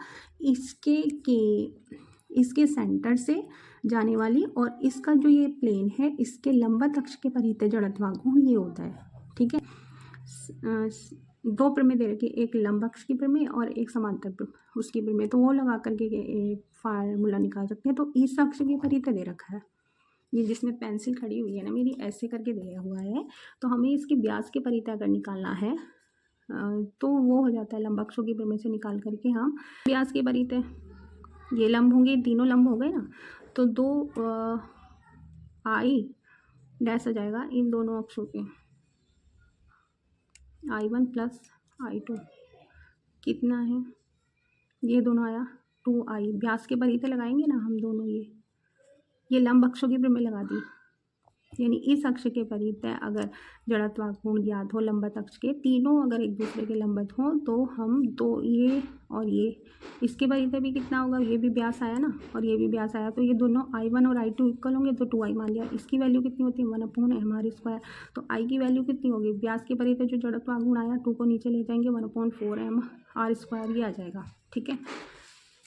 इसके सेंटर से जाने वाली और इसका जो ये प्लेन है इसके लंबवत अक्ष के परित जड़त्वाघूर्ण ये होता है। ठीक है, दो प्रमेय दे रखी, एक लंब अक्ष की प्रमेय और एक समांतर उसकी प्रमेय, तो वो लगा करके फार्मूला निकाल सकते हैं। तो इस अक्ष के परित दे रखा है, ये जिसमें पेंसिल खड़ी हुई है ना मेरी, ऐसे करके दिया हुआ है। तो हमें इसके व्यास के परित अगर निकालना है तो वो हो जाता है लंब अक्षों की प्रमेय से निकाल करके हम व्यास के परित, ये लंब होंगे, तीनों लंब हो गए ना, तो 2 आई डैश आ जाएगा इन दोनों अक्षों के, I1 प्लस I2 कितना है, ये दोनों आया 2I। व्यास के परित लगाएंगे ना हम दोनों, ये लंब अक्षों की प्रमेय लगा दी, यानी इस अक्ष के परित अगर जड़त्वाघूर्ण ज्ञात हो लंबवत अक्ष के, तीनों अगर एक दूसरे के लंबवत हों तो हम दो, ये और ये इसके परित भी कितना होगा, ये भी व्यास आया ना और ये भी व्यास आया, तो ये दोनों I1 और I2 इक्वल होंगे, तो 2I मान लिया। इसकी वैल्यू कितनी होती है 1/m/², तो I की वैल्यू कितनी होगी, व्यास के परित जो जड़त्वाघूर्ण आया 2 को नीचे ले जाएंगे 1/4 m/² ये आ जाएगा। ठीक है,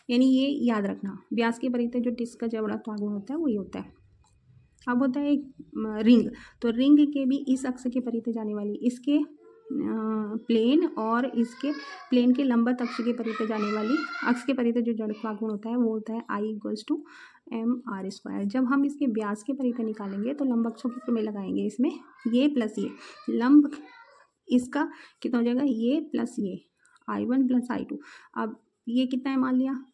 यानी ये याद रखना, व्यास के परित जो डिस्क का जड़त्वाघूर्ण होता है वही होता है। अब होता है एक रिंग, तो रिंग के भी इस अक्ष के परित जाने वाली, इसके प्लेन और इसके प्लेन के लंबवत अक्ष के परित जाने वाली अक्ष के परित जो जड़त्वाघूर्ण होता है वो होता है I = m/²। जब हम इसके व्यास के परित निकालेंगे तो लंब अक्षों की प्रमेय लगाएंगे इसमें, ये प्लस ये लंब, इसका कितना हो जाएगा, ये प्लस ये I1 प्लस I2। अब ये कितना है मान लिया,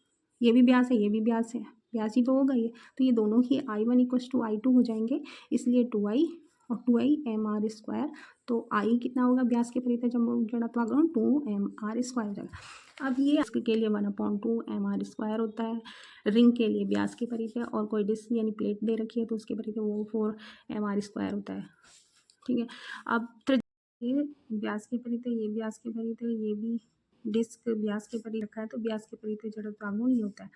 ये भी व्यास है ये भी व्यास है, व्यास ही तो होगा ये, तो ये दोनों ही I1 = I2 हो जाएंगे, इसलिए 2I और 2I m/²। तो I कितना होगा व्यास के परित जड़त्वाघूर्ण 2m/² हो जाएगा। अब ये डिस्क के लिए 1/2 m/² होता है, रिंग के लिए व्यास के परित है, और कोई डिस्क यानी प्लेट दे रखी है तो उसके परित वो 4 m/² होता है। ठीक है, अब ये व्यास के परित है, ये व्यास के परित है, ये भी डिस्क व्यास के परित रखा है, तो व्यास के परित जड़त्वाघूर्ण ये होता है।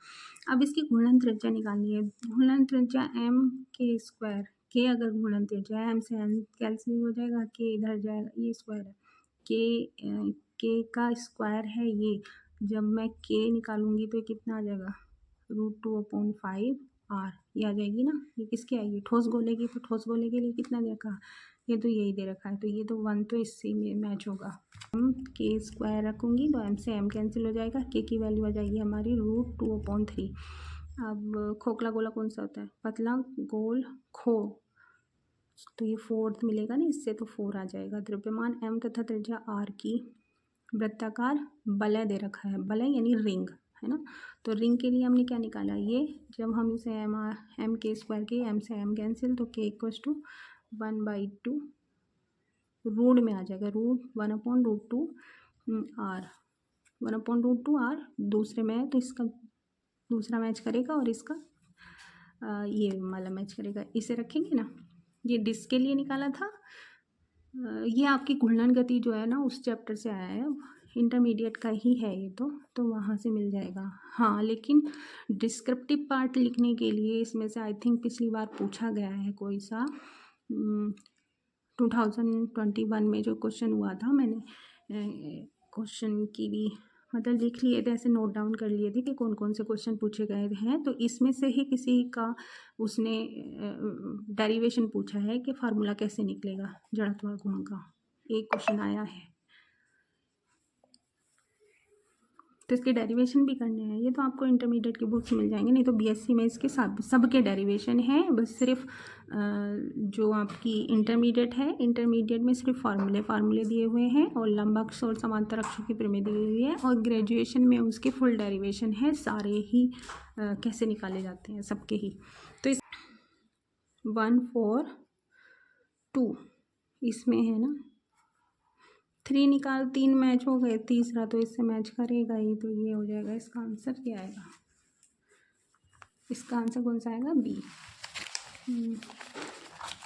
अब इसकी घूर्णन त्रिज्या निकालनी है, घूर्णन त्रिज्या m² के अगर घूर्णन त्रिज्या है, m से m कैंसिल हो जाएगा, के इधर जाएगा, ये स्क्वायर है, के का स्क्वायर है ये, जब मैं के निकालूंगी तो कितना आ जाएगा √2/5 r, ये आ जाएगी ना। ये किसके आएगी, ठोस गोले की, तो ठोस गोले के लिए कितना दे रखा, ये तो यही दे रखा है, तो ये तो 1 तो इससे में मैच होगा। हम के स्क्वायर रखूँगी तो m से m कैंसिल हो जाएगा, के की वैल्यू आ जाएगी हमारी √2/3। अब खोखला गोला कौन सा होता है, पतला गोल खो, तो ये 4 मिलेगा ना इससे, तो 4 आ जाएगा। द्रव्यमान m तथा त्रिज्या r की वृत्ताकार बलय दे रखा है, बलय यानी रिंग, है ना। तो रिंग के लिए हमने क्या निकाला, ये जब हम इसे m के स्क्वायर के m से m कैंसिल, तो k = 1/2 रूट में आ जाएगा, √1/√2 r, 1/√2 r दूसरे में है तो इसका दूसरा मैच करेगा और इसका ये वाला मैच करेगा, इसे रखेंगे ना। ये डिस्क के लिए निकाला था, ये आपकी घूर्णन गति जो है ना उस चैप्टर से आया है, इंटरमीडिएट का ही है ये, तो वहाँ से मिल जाएगा। हाँ, लेकिन डिस्क्रिप्टिव पार्ट लिखने के लिए इसमें से आई थिंक पिछली बार पूछा गया है कोई सा 2021 में जो क्वेश्चन हुआ था, मैंने क्वेश्चन की भी मतलब लिख लिए थे, ऐसे नोट डाउन कर लिए थे कि कौन कौन से क्वेश्चन पूछे गए हैं। तो इसमें से ही किसी का उसने डेरिवेशन पूछा है कि फार्मूला कैसे निकलेगा जड़त्वार गुण का, एक क्वेश्चन आया है, तो इसके डेरिवेशन भी करने हैं। ये तो आपको इंटरमीडिएट की बुक्स मिल जाएंगे, नहीं तो बीएससी में इसके सब के डेरिवेशन हैं। बस सिर्फ जो आपकी इंटरमीडिएट है, इंटरमीडिएट में सिर्फ फार्मूले दिए हुए हैं और लंब अक्ष और समांतर अक्षों की प्रमेय दी हुई है, और ग्रेजुएशन में उसके फुल डेरिवेशन है, सारे ही कैसे निकाले जाते हैं सबके ही। तो इस 1 4 2 इसमें है ना 3 निकाल, 3 मैच हो गए, तीसरा तो इससे मैच करेगा ही, तो ये हो जाएगा। इसका आंसर क्या आएगा? इसका आंसर कौन सा आएगा? बी।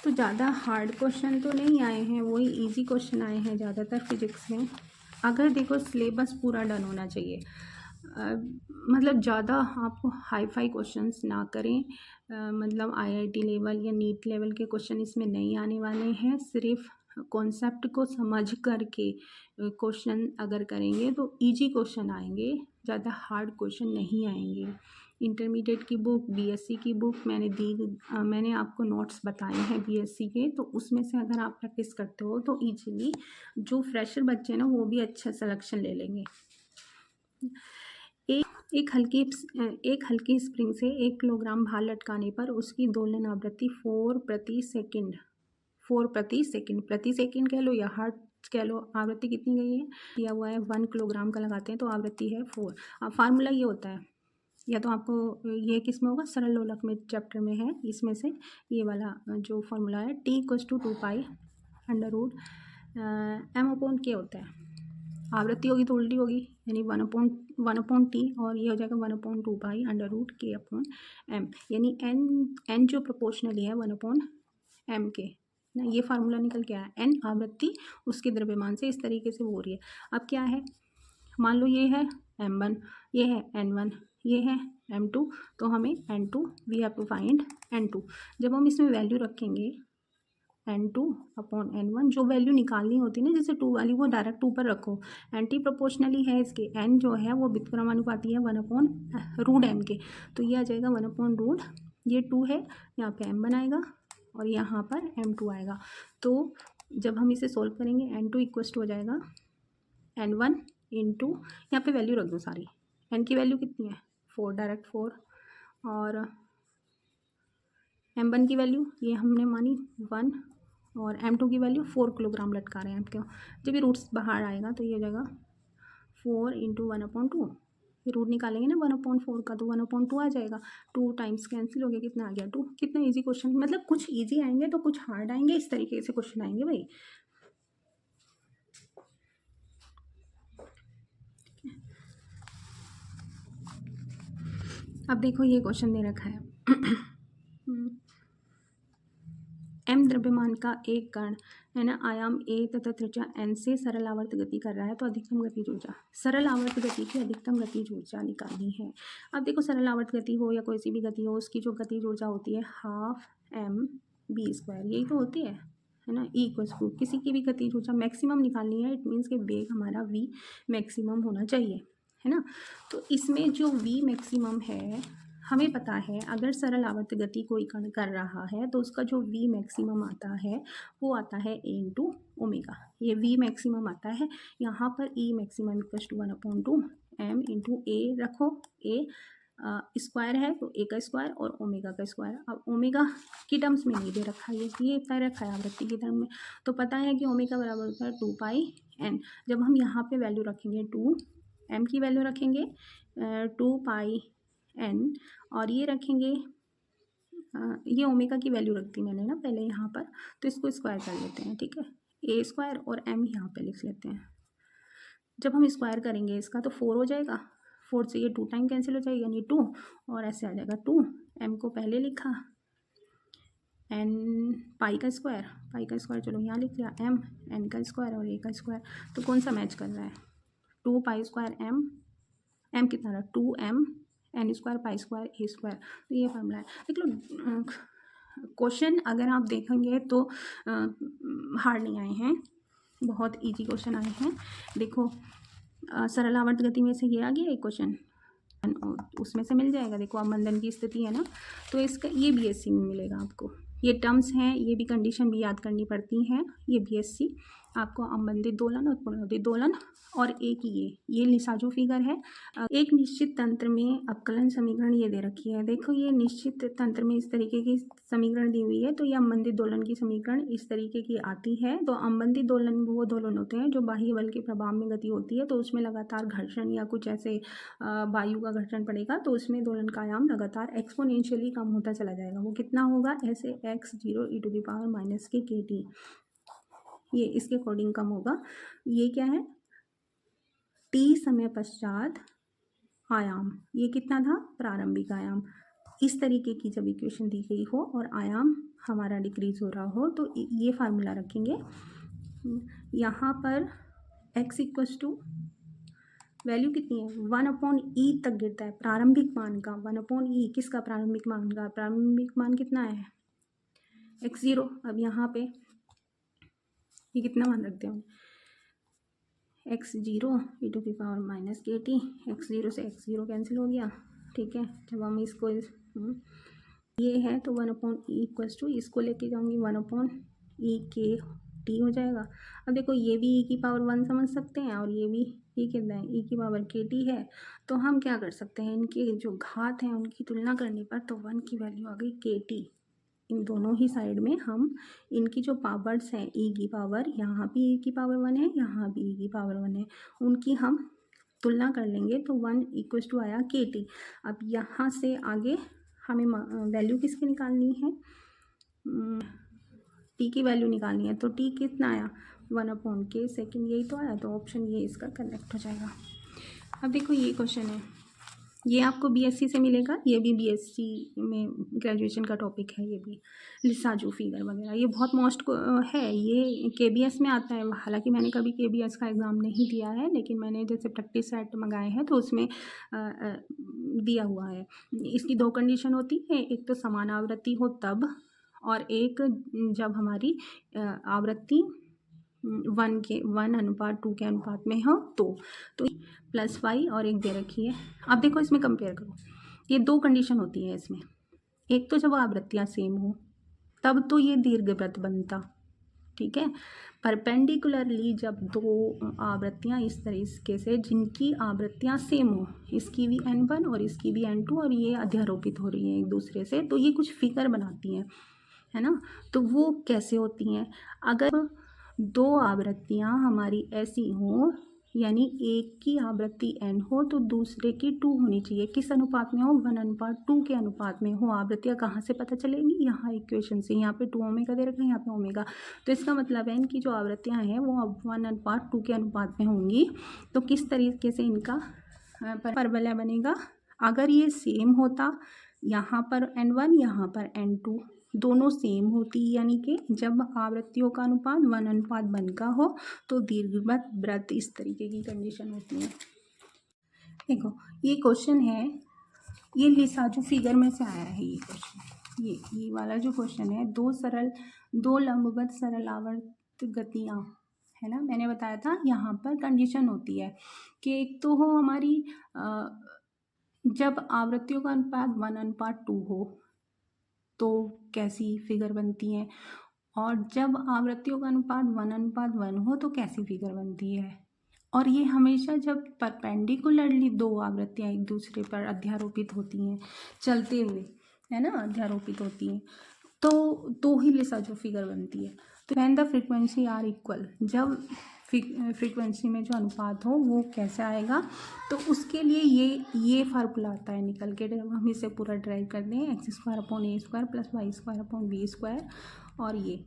तो ज़्यादा हार्ड क्वेश्चन तो नहीं आए हैं, वही इजी क्वेश्चन आए हैं ज़्यादातर फिजिक्स में। अगर देखो सिलेबस पूरा डन होना चाहिए, मतलब ज़्यादा आप हाई फाई क्वेश्चंस ना करें, मतलब आईआईटी लेवल या नीट लेवल के क्वेश्चन इसमें नहीं आने वाले हैं। सिर्फ कॉन्सेप्ट को समझ करके क्वेश्चन अगर करेंगे तो इजी क्वेश्चन आएंगे, ज़्यादा हार्ड क्वेश्चन नहीं आएंगे। इंटरमीडिएट की बुक, बीएससी की बुक मैंने आपको नोट्स बताए हैं बीएससी के, तो उसमें से अगर आप प्रैक्टिस करते हो तो इजीली जो फ्रेशर बच्चे हैं ना वो भी अच्छा सिलेक्शन ले लेंगे। एक हल्की स्प्रिंग से 1 किलोग्राम भार लटकाने पर उसकी दोलन आवृत्ति 4 प्रति सेकंड प्रति सेकंड कह लो या हर्ट्ज कह लो, आवृत्ति कितनी गई है दिया हुआ है 1 किलोग्राम का लगाते हैं तो आवृत्ति है 4। अब फार्मूला ये होता है, या तो आपको ये किस में होगा, सरल लोलक में चैप्टर में है, इसमें से ये वाला जो फार्मूला है T=2 pi under root m/k होता है। आवृत्ति होगी तो उल्टी होगी, यानी 1/T, और ये हो जाएगा 1/2 पाई अंडर रूट k/m, यानी n जो प्रोपोर्शनली है 1/m के ना। ये फार्मूला निकल के आया, n आवृत्ति उसके द्रव्यमान से इस तरीके से हो रही है। अब क्या है, मान लो ये है m1, ये है n1, ये है m2, तो हमें n2 we have to find n2। जब हम इसमें वैल्यू रखेंगे n2/n1, जो वैल्यू निकालनी होती है ना जैसे 2 वाली, वो डायरेक्ट ऊपर रखो। एंटी प्रोपोर्शनली है इसके, n जो है वो व्युत्क्रमानुपाती है 1/√m के, तो ये आ जाएगा 1/√, ये 2 है, यहाँ पे m बनाएगा और यहाँ पर m2 आएगा। तो जब हम इसे सोल्व करेंगे n2 इक्वस्ट हो जाएगा n1 इंटू, यहाँ पे वैल्यू रख दो सारी, n की वैल्यू कितनी है 4, डायरेक्ट 4, और m1 की वैल्यू ये हमने मानी 1, और m2 की वैल्यू 4 किलोग्राम लटका रहे हैं। क्यों, जब ये रूट्स बाहर आएगा तो ये हो जाएगा 4 इंटू 1/2, ये रूट निकालेंगे ना 1/4 का तो 1/2 आ जाएगा, 2 टाइम्स कैंसिल हो गया, कितना आ गया 2। कितना इजी क्वेश्चन, मतलब कुछ इजी आएंगे तो कुछ हार्ड आएंगे, इस तरीके से क्वेश्चन आएंगे भाई। अब देखो ये क्वेश्चन दे रखा है m द्रव्यमान का एक कण है ना, आयाम a तथा त्रिज्या n से सरल आवर्त गति कर रहा है, तो अधिकतम गतिज ऊर्जा, सरल आवर्त गति की अधिकतम गतिज ऊर्जा निकालनी है। अब देखो सरल आवर्त गति हो या कोई सी भी गति हो, उसकी जो गतिज ऊर्जा होती है 12 mv², यही तो होती है ना। E= किसी की भी गतिज ऊर्जा मैक्सिमम निकालनी है, इट मीन्स कि वेग हमारा v मैक्सिमम होना चाहिए, है ना। तो इसमें जो v मैक्सिमम है, हमें पता है अगर सरल आवर्त गति कोई कण कर रहा है तो उसका जो v मैक्सिमम आता है वो आता है a इंटू ओमेगा, ये v मैक्सिमम आता है। यहाँ पर E maximum equal to 1/2 m into a रखो, a स्क्वायर है तो a का स्क्वायर और ओमेगा का स्क्वायर। अब ओमेगा की टर्म्स में नहीं दे रखा है, ये तय रखा है आवृत्ति की टर्म में, तो पता है कि ओमेगा बराबर होता है 2 पाई n। जब हम यहाँ पे वैल्यू रखेंगे 2, m की वैल्यू रखेंगे 2 पाई n, और ये रखेंगे ये ओमेगा की वैल्यू रख दी मैंने ना पहले यहाँ पर, तो इसको स्क्वायर कर लेते हैं, ठीक है, a स्क्वायर और m यहाँ पे लिख लेते हैं। जब हम स्क्वायर करेंगे इसका तो 4 हो जाएगा, 4 से ये 2 टाइम कैंसिल हो जाएगा यानी 2, और ऐसे आ जाएगा 2, m को पहले लिखा, n पाई का स्क्वायर चलो यहाँ लिख लिया, m n का स्क्वायर और a का स्क्वायर, तो कौन सा मैच कर रहा है 2 पाई स्क्वायर m कितना रहा 2m n² pi square a square, तो ये फॉर्मूला है। देख लो क्वेश्चन अगर आप देखेंगे तो हार्ड नहीं आए हैं, बहुत इजी क्वेश्चन आए हैं। देखो सरल आवर्त गति में से ये आ गया एक क्वेश्चन, उसमें से मिल जाएगा। देखो अवमंदन की स्थिति है ना, तो इसका ये बीएससी में मिलेगा आपको। ये टर्म्स हैं, ये भी कंडीशन भी याद करनी पड़ती हैं। ये बीएससी आपको अवमंदित दोलन और पुनरुदित दोलन, और एक ये लिसाजू फिगर है। एक निश्चित तंत्र में अवकलन समीकरण ये दे रखी है। देखो ये निश्चित तंत्र में इस तरीके की समीकरण दी हुई है, तो ये अवमंदित दोलन की समीकरण इस तरीके की आती है। तो अवमंदित दोलन वो दोलन होते हैं जो बाह्य बल के प्रभाव में गति होती है, तो उसमें लगातार घर्षण या कुछ ऐसे वायु का घर्षण पड़ेगा, तो उसमें दोलन का आयाम लगातार एक्सपोनेंशियली कम होता चला जाएगा। वो कितना होगा, ऐसे x0 e - KT, ये इसके अकॉर्डिंग कम होगा। ये क्या है, t समय पश्चात आयाम, ये कितना था, प्रारंभिक आयाम। इस तरीके की जब इक्वेशन दी गई हो और आयाम हमारा डिक्रीज हो रहा हो, तो ये फार्मूला रखेंगे। यहाँ पर x इक्वल्स टू वैल्यू कितनी है, 1/e तक गिरता है प्रारंभिक मान का। 1/e किसका, प्रारंभिक मान का। प्रारंभिक मान कितना है, x0। अब यहाँ पे ये कितना मान रखते हैं, x0 e - KT, x0 से x0 कैंसिल हो गया, ठीक है। जब हम इसको ये है तो 1/e इक्वल्स टू, इसको लेके जाऊंगी 1/e KT हो जाएगा। अब देखो ये भी e की पावर 1 समझ सकते हैं, और ये भी ये कितना है, e की पावर KT है। तो हम क्या कर सकते हैं, इनके जो घात हैं उनकी तुलना करने पर, तो 1 की वैल्यू आ गई KT। इन दोनों ही साइड में हम इनकी जो पावर्स हैं, e की पावर, यहाँ भी e की पावर 1 है, यहाँ भी e की पावर 1 है, उनकी हम तुलना कर लेंगे, तो 1 इक्वल्स टू आया KT। अब यहाँ से आगे हमें वैल्यू किसकी निकालनी है, t की वैल्यू निकालनी है। तो t कितना आया, 1/K सेकेंड, यही तो आया। तो ऑप्शन ये इसका करेक्ट हो जाएगा। अब देखो ये क्वेश्चन है, ये आपको बीएससी से मिलेगा, ये भी बीएससी में ग्रेजुएशन का टॉपिक है। ये भी लिसाजू फिगर वगैरह, ये बहुत मोस्ट है, ये केबीएस में आता है। हालांकि मैंने कभी केबीएस का एग्ज़ाम नहीं दिया है, लेकिन मैंने जैसे प्रैक्टिस सेट मंगाए हैं तो उसमें दिया हुआ है। इसकी दो कंडीशन होती है, एक तो समान आवृत्ति हो तब, और एक जब हमारी आवृत्ति 1:2 के अनुपात में हो तो +y और एक दे रखी है। अब देखो इसमें कंपेयर करो, ये दो कंडीशन होती है इसमें। एक तो जब आवृत्तियाँ सेम हो तब तो ये दीर्घवृत्त बनता, ठीक है। परपेंडिकुलरली जब दो आवृत्तियाँ इस तरीके से जिनकी आवृत्तियाँ सेम हो, इसकी भी n1 और इसकी भी n2, और ये अध्यारोपित हो रही हैं एक दूसरे से, तो ये कुछ फिगर बनाती हैं, है ना। तो वो कैसे होती हैं, अगर दो आवृत्तियाँ हमारी ऐसी हों, यानी एक की आवृत्ति n हो तो दूसरे की 2 होनी चाहिए। किस अनुपात में हो, 1/2 के अनुपात में हो। आवृत्तियाँ कहाँ से पता चलेंगी, यहाँ इक्वेशन से। यहाँ पे 2 ओमेगा दे रखा है, यहाँ पे ओमेगा, तो इसका मतलब है इनकी जो आवृत्तियाँ हैं वो अब 1/2 के अनुपात में होंगी। तो किस तरीके से इनका परवलय बनेगा, अगर ये सेम होता, यहाँ पर n1 यहाँ पर n2 दोनों सेम होती, यानी कि जब आवृत्तियों का अनुपात 1:1 का हो तो दीर्घवृत्त इस तरीके की कंडीशन होती है। देखो ये क्वेश्चन है, ये लिसाजू फिगर में से आया है ये क्वेश्चन। ये वाला जो क्वेश्चन है, दो लंबवत सरल आवर्त गतियाँ, है ना। मैंने बताया था यहाँ पर कंडीशन होती है कि एक तो हो हमारी जब आवृत्तियों का अनुपात 1:2 हो तो कैसी फिगर बनती है, और जब आवृत्तियों का अनुपात 1:1 हो तो कैसी फिगर बनती है। और ये हमेशा जब परपेंडिकुलरली दो आवृत्तियाँ एक दूसरे पर अध्यारोपित होती हैं चलते हुए, है ना, अध्यारोपित होती हैं, तो ही लिसाजू फिगर बनती है। तो when the frequency are equal, जब फ्रीक्वेंसी में जो अनुपात हो वो कैसे आएगा, तो उसके लिए ये फार्मूला आता है निकल के। हम इसे पूरा ड्राइव करते हैं, x² + a² + y² b², और ये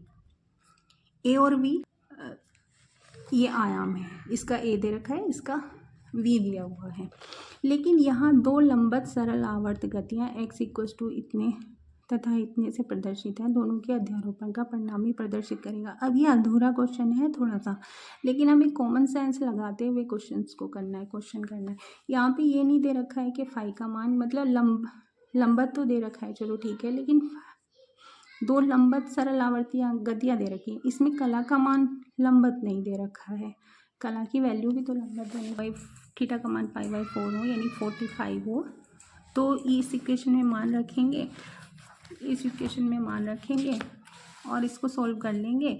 a और b ये आयाम है, इसका a दे रखा है, इसका v दिया हुआ है। लेकिन यहाँ दो लंबवत सरल आवर्त गतियाँ x = इतने तथा इतने से प्रदर्शित है, दोनों के अध्यारोपण का परिणाम ही प्रदर्शित करेगा। अब ये अधूरा क्वेश्चन है थोड़ा सा, लेकिन हमें कॉमन सेंस लगाते हुए क्वेश्चंस को करना है, क्वेश्चन करना है। यहाँ पे ये नहीं दे रखा है कि फाई का मान, मतलब लंबत तो दे रखा है, चलो ठीक है, लेकिन दो लंबवत सरल आवर्तियाँ गतियाँ दे रखी हैं, इसमें कला का मान लंबवत नहीं दे रखा है, कला की वैल्यू भी तो लंबवत है, बाई थीटा का मान π/4 हो यानी 45 हो, तो इस इक्वेशन में मान रखेंगे, इस इक्वेशन में मान रखेंगे और इसको सॉल्व कर लेंगे।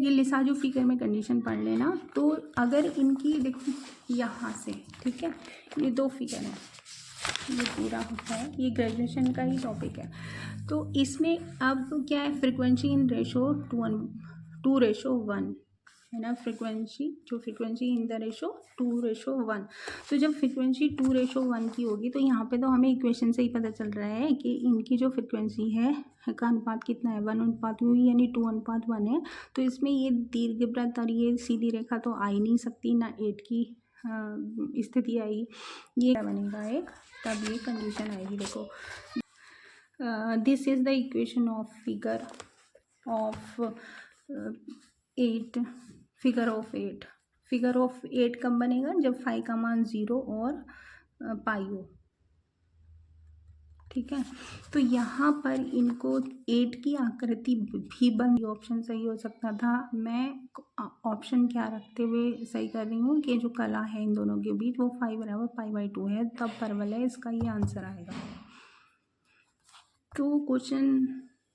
ये लिसाजो फिगर में कंडीशन पढ़ लेना। तो अगर इनकी देखो यहाँ से, ठीक है, ये दो फिगर हैं, ये पूरा होता है, ये ग्रेजुएशन का ही टॉपिक है। तो इसमें अब क्या है, फ्रीक्वेंसी इन रेशो 2:1 है ना, फ्रीक्वेंसी इन द रेशो 2:1। तो जब फ्रीक्वेंसी 2:1 की होगी तो यहाँ पे तो हमें इक्वेशन से ही पता चल रहा है कि इनकी जो फ्रीक्वेंसी है का अनुपात कितना है, 1:2 यानी 2:1 है। तो इसमें ये दीर्घवृत्त और ये सीधी रेखा तो आ ही नहीं सकती, ना 8 की स्थिति आएगी, ये बनेगा एक, तब ये कंडीशन आएगी। देखो this is the equation of figure of 8 कब बनेगा, जब फाई का मान 0 और पाई हो, ठीक है। तो यहाँ पर इनको 8 की आकृति भी बन, ऑप्शन सही हो सकता था। मैं ऑप्शन क्या रखते हुए सही कर रही हूँ कि जो कला है इन दोनों के बीच वो 5 = π/2 है, तब परवल है, इसका ये आंसर आएगा। तो क्वेश्चन